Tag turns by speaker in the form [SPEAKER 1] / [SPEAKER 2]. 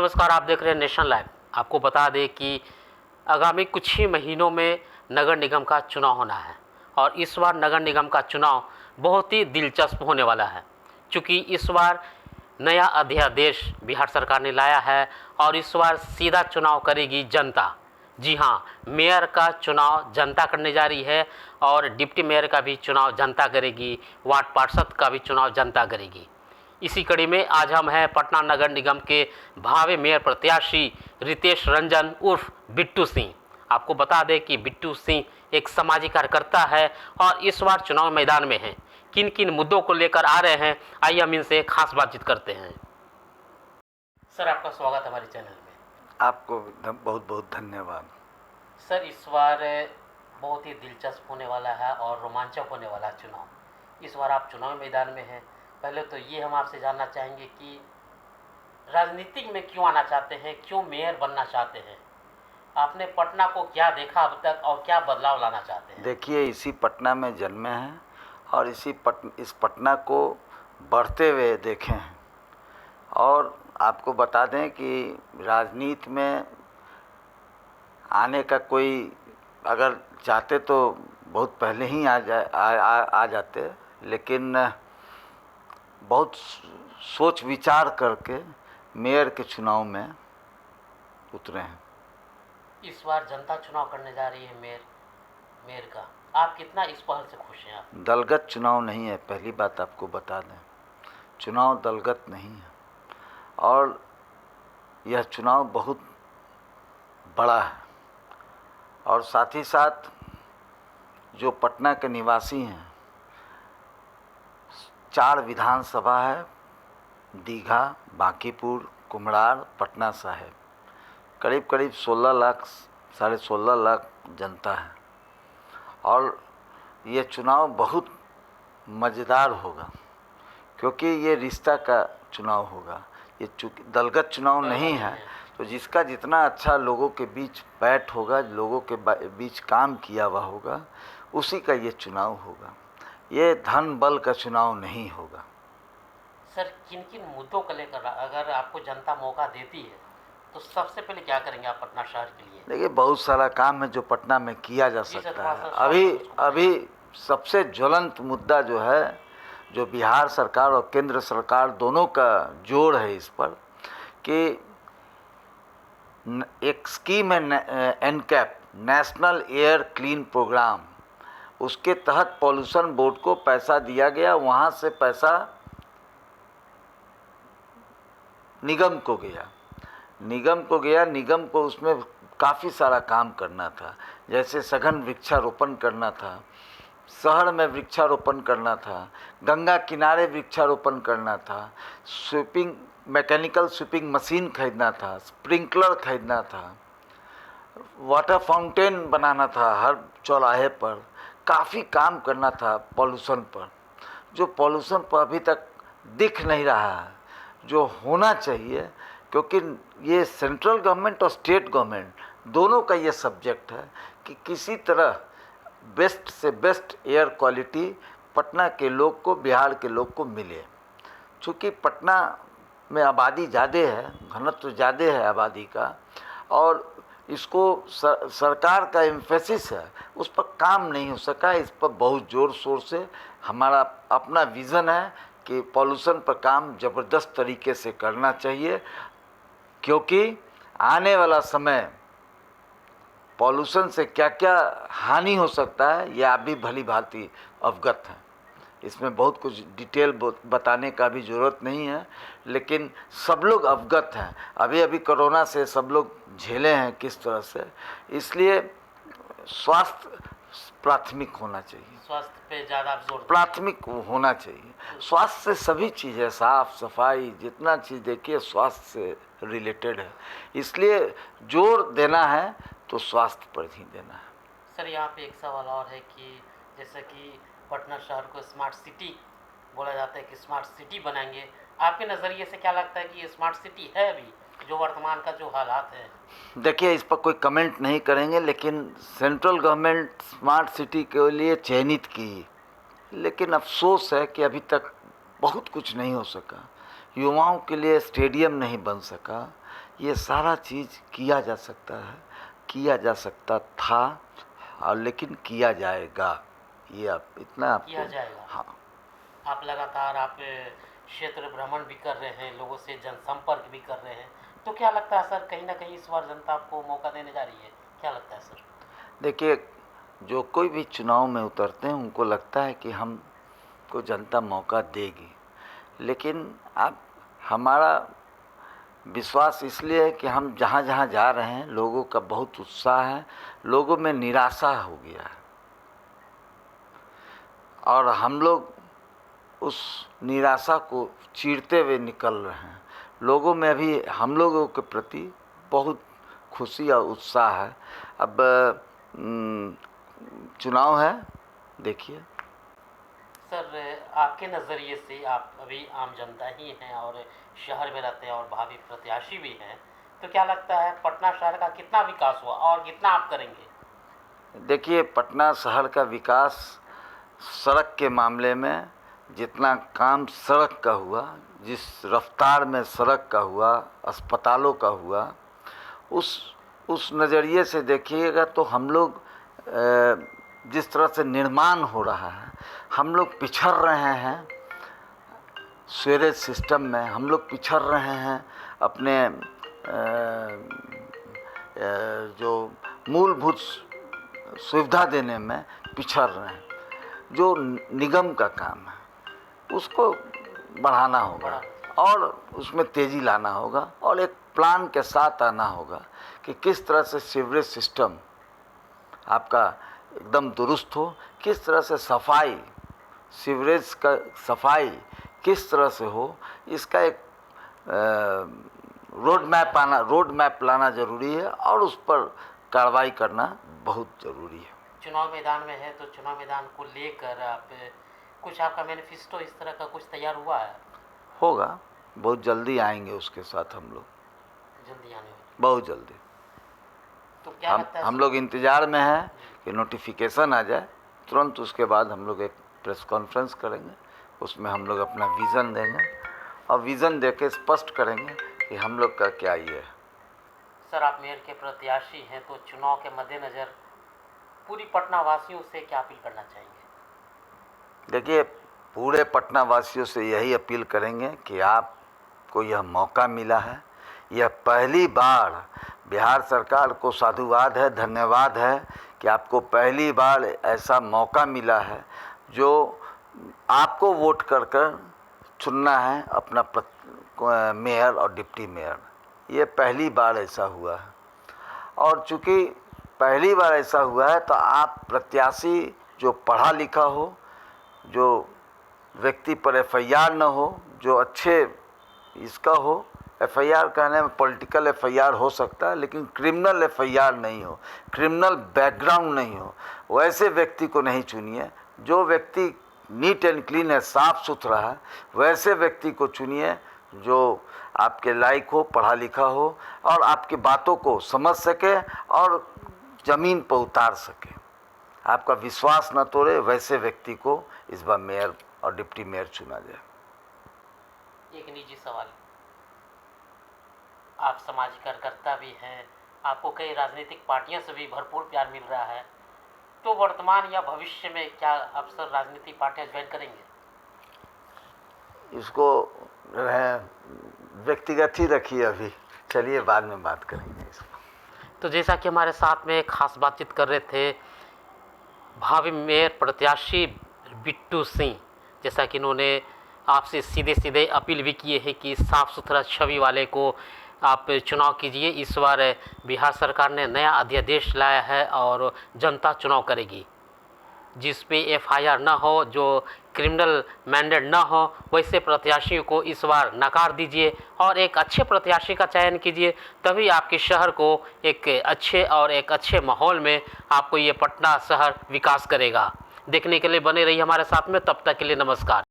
[SPEAKER 1] नमस्कार, आप देख रहे हैं नेशन लाइव। आपको बता दें कि आगामी कुछ ही महीनों में नगर निगम का चुनाव होना है और इस बार नगर निगम का चुनाव बहुत ही दिलचस्प होने वाला है, क्योंकि इस बार नया अध्यादेश बिहार सरकार ने लाया है और इस बार सीधा चुनाव करेगी जनता। जी हाँ, मेयर का चुनाव जनता करने जा रही है और डिप्टी मेयर का भी चुनाव जनता करेगी, वार्ड पार्षद का भी चुनाव जनता करेगी। इसी कड़ी में आज हम हैं पटना नगर निगम के भावी मेयर प्रत्याशी रितेश रंजन उर्फ बिट्टू सिंह। आपको बता दें कि बिट्टू सिंह एक सामाजिक कार्यकर्ता है और इस बार चुनाव मैदान में हैं। किन किन मुद्दों को लेकर आ रहे हैं, आइए हम इनसे खास बातचीत करते हैं। सर, आपका स्वागत हमारे चैनल में।
[SPEAKER 2] आपको बहुत बहुत धन्यवाद।
[SPEAKER 1] सर, इस बार बहुत ही दिलचस्प होने वाला है और रोमांचक होने वाला है चुनाव। इस बार आप चुनाव मैदान में हैं। पहले तो ये हम आपसे जानना चाहेंगे कि राजनीतिक में क्यों आना चाहते हैं, क्यों मेयर बनना चाहते हैं? आपने पटना को क्या देखा अब तक और क्या बदलाव लाना चाहते हैं?
[SPEAKER 2] देखिए, इसी पटना में जन्मे हैं और इस पटना को बढ़ते हुए देखे हैं। और आपको बता दें कि राजनीति में आने का कोई अगर चाहते तो बहुत पहले ही आ जाते, लेकिन बहुत सोच विचार करके मेयर के चुनाव में उतरे हैं।
[SPEAKER 1] इस बार जनता चुनाव करने जा रही है मेयर का। आप कितना इस पहल से खुश हैं? आप
[SPEAKER 2] दलगत चुनाव नहीं है, पहली बात आपको बता दें। चुनाव दलगत नहीं है और यह चुनाव बहुत बड़ा है। और साथ ही साथ जो पटना के निवासी हैं, 4 विधानसभा है, दीघा, बांकीपुर, कुम्हरार, पटना साहिब। करीब करीब 16 लाख, 16.5 लाख जनता है और ये चुनाव बहुत मज़ेदार होगा, क्योंकि ये रिश्ता का चुनाव होगा। ये चूँकि दलगत चुनाव नहीं है, तो जिसका जितना अच्छा लोगों के बीच बैठ होगा, लोगों के बीच काम किया हुआ होगा, उसी का ये चुनाव होगा। ये धन बल का चुनाव नहीं होगा।
[SPEAKER 1] सर, किन किन मुद्दों को लेकर अगर आपको जनता मौका देती है तो सबसे पहले क्या करेंगे आप पटना शहर के लिए?
[SPEAKER 2] देखिए, बहुत सारा काम है जो पटना में किया जा सकता है। अभी सबसे ज्वलंत मुद्दा जो है, जो बिहार सरकार और केंद्र सरकार दोनों का जोर है इस पर, कि एक स्कीम है NCAP, national air clean programme. उसके तहत पॉल्यूशन बोर्ड को पैसा दिया गया, वहाँ से पैसा निगम को गया। निगम को उसमें काफ़ी सारा काम करना था, जैसे सघन वृक्षारोपण करना था, शहर में वृक्षारोपण करना था, गंगा किनारे वृक्षारोपण करना था, मैकेनिकल स्वीपिंग मशीन खरीदना था, स्प्रिंकलर खरीदना था, वाटर फाउंटेन बनाना था हर चौराहे पर। काफ़ी काम करना था पॉल्यूशन पर, जो पॉल्यूशन पर अभी तक दिख नहीं रहा है, जो होना चाहिए। क्योंकि ये सेंट्रल गवर्नमेंट और स्टेट गवर्नमेंट दोनों का ये सब्जेक्ट है कि किसी तरह बेस्ट से बेस्ट एयर क्वालिटी पटना के लोग को, बिहार के लोग को मिले। चूँकि पटना में आबादी ज़्यादा है, घनत्व ज़्यादा है आबादी का, और इसको सरकार का एम्फेसिस है, उस पर काम नहीं हो सका। इस पर बहुत ज़ोर शोर से हमारा अपना विज़न है कि पॉल्यूशन पर काम ज़बरदस्त तरीके से करना चाहिए, क्योंकि आने वाला समय पॉल्यूशन से क्या क्या हानि हो सकता है, ये आप भी भली भांति अवगत हैं। इसमें बहुत कुछ डिटेल बताने का भी ज़रूरत नहीं है, लेकिन सब लोग अवगत हैं। अभी कोरोना से सब लोग झेले हैं किस तरह से, इसलिए स्वास्थ्य प्राथमिक होना चाहिए।
[SPEAKER 1] स्वास्थ्य पे ज़्यादा जोर
[SPEAKER 2] प्राथमिक होना चाहिए। स्वास्थ्य से सभी चीज़ें, साफ सफाई, जितना चीज़ देखिए स्वास्थ्य से रिलेटेड है, इसलिए जोर देना है तो स्वास्थ्य पर ही देना है।
[SPEAKER 1] सर, यहाँ पे एक सवाल और है कि जैसे कि पटना शहर को स्मार्ट सिटी बोला जाता है कि स्मार्ट सिटी बनाएंगे। आपके नज़रिए से क्या लगता है कि ये स्मार्ट सिटी है अभी, जो वर्तमान का जो हालात है?
[SPEAKER 2] देखिए, इस पर कोई कमेंट नहीं करेंगे, लेकिन सेंट्रल गवर्नमेंट स्मार्ट सिटी के लिए चयनित की, लेकिन अफसोस है कि अभी तक बहुत कुछ नहीं हो सका। युवाओं के लिए स्टेडियम नहीं बन सका, ये सारा चीज़ किया जा सकता है, किया जा सकता था, और लेकिन किया जाएगा। ये आप इतना
[SPEAKER 1] किया जाएगा।
[SPEAKER 2] हाँ।
[SPEAKER 1] आप लगातार आप क्षेत्र भ्रमण भी कर रहे हैं, लोगों से जनसंपर्क भी कर रहे हैं, तो क्या लगता है सर, कहीं ना कहीं इस बार जनता आपको मौका देने जा रही है? क्या लगता है सर?
[SPEAKER 2] देखिए, जो कोई भी चुनाव में उतरते हैं उनको लगता है कि हमको जनता मौका देगी, लेकिन आप हमारा विश्वास इसलिए है कि हम जहाँ जहाँ जा रहे हैं लोगों का बहुत उत्साह है, लोगों में निराशा हो गया है, और हम लोग उस निराशा को चीरते हुए निकल रहे हैं। लोगों में भी हम लोगों के प्रति बहुत खुशी और उत्साह है। अब चुनाव है, देखिए।
[SPEAKER 1] सर, आपके नज़रिए से, आप अभी आम जनता ही हैं और शहर में रहते हैं और भावी प्रत्याशी भी हैं, तो क्या लगता है पटना शहर का कितना विकास हुआ और कितना आप करेंगे?
[SPEAKER 2] देखिए, पटना शहर का विकास सड़क के मामले में जितना काम सड़क का हुआ, जिस रफ्तार में सड़क का हुआ, अस्पतालों का हुआ, उस नज़रिए से देखिएगा तो हम लोग जिस तरह से निर्माण हो रहा है, हम लोग पिछड़ रहे हैं सीवरेज सिस्टम में, हम लोग पिछड़ रहे हैं अपने जो मूलभूत सुविधा देने में पिछड़ रहे हैं। जो निगम का काम है उसको बढ़ाना होगा और उसमें तेज़ी लाना होगा, और एक प्लान के साथ आना होगा कि किस तरह से सीवरेज सिस्टम आपका एकदम दुरुस्त हो, किस तरह से सफाई, सीवरेज का सफाई किस तरह से हो, इसका एक रोड मैप लाना ज़रूरी है, और उस पर कार्रवाई करना बहुत ज़रूरी है।
[SPEAKER 1] चुनाव मैदान में है तो चुनाव मैदान को लेकर आप कुछ, आपका मैनिफेस्टो इस तरह का कुछ तैयार हुआ है?
[SPEAKER 2] होगा, बहुत जल्दी आएंगे उसके साथ हम लोग,
[SPEAKER 1] जल्दी आने वाले,
[SPEAKER 2] बहुत जल्दी।
[SPEAKER 1] तो क्या लगता है
[SPEAKER 2] हम लोग इंतज़ार में हैं कि नोटिफिकेशन आ जाए, तुरंत उसके बाद हम लोग एक प्रेस कॉन्फ्रेंस करेंगे, उसमें हम लोग अपना विज़न देंगे और विज़न देके स्पष्ट करेंगे कि हम लोग का क्या ये है।
[SPEAKER 1] सर, आप मेयर के प्रत्याशी हैं, तो चुनाव के मद्देनज़र पूरी पटना वासियों से क्या अपील करना चाहेंगे?
[SPEAKER 2] देखिए, पूरे पटना वासियों से यही अपील करेंगे कि आपको यह मौका मिला है, यह पहली बार, बिहार सरकार को साधुवाद है, धन्यवाद है कि आपको पहली बार ऐसा मौका मिला है जो आपको वोट कर कर चुनना है अपना मेयर और डिप्टी मेयर। ये पहली बार ऐसा हुआ है, और चूँकि पहली बार ऐसा हुआ है तो आप प्रत्याशी जो पढ़ा लिखा हो, जो व्यक्ति पर FIR न हो, जो अच्छे इसका हो, FIR कहने में पॉलिटिकल FIR हो सकता है, लेकिन क्रिमिनल FIR नहीं हो, क्रिमिनल बैकग्राउंड नहीं हो, वैसे व्यक्ति को नहीं चुनिए। जो व्यक्ति नीट एंड क्लीन है, साफ़ सुथरा है, वैसे व्यक्ति को चुनिए जो आपके लायक हो, पढ़ा लिखा हो और आपकी बातों को समझ सके और ज़मीन पर उतार सके, आपका विश्वास न तोड़े, वैसे व्यक्ति को इस बार मेयर और डिप्टी मेयर चुना जाए।
[SPEAKER 1] एक निजी सवाल, आप समाज कार्यकर्ता भी हैं, आपको कई राजनीतिक पार्टियों से भी भरपूर प्यार मिल रहा है, तो वर्तमान या भविष्य में क्या अफसर राजनीतिक पार्टियां ज्वाइन करेंगे?
[SPEAKER 2] इसको व्यक्तिगत ही रखिए, अभी चलिए बाद में बात करेंगे इसको।
[SPEAKER 1] तो जैसा कि हमारे साथ में खास बातचीत कर रहे थे भावी मेयर प्रत्याशी बिट्टू सिंह, जैसा कि इन्होंने आपसे सीधे सीधे अपील भी किए हैं कि साफ़ सुथरा छवि वाले को आप चुनाव कीजिए। इस बार बिहार सरकार ने नया अध्यादेश लाया है और जनता चुनाव करेगी, जिस पे FIR ना हो, जो क्रिमिनल मैंडेट ना हो, वैसे प्रत्याशियों को इस बार नकार दीजिए और एक अच्छे प्रत्याशी का चयन कीजिए, तभी आपके शहर को एक अच्छे और एक अच्छे माहौल में आपको ये पटना शहर विकास करेगा। देखने के लिए बने रहिए हमारे साथ में, तब तक के लिए नमस्कार।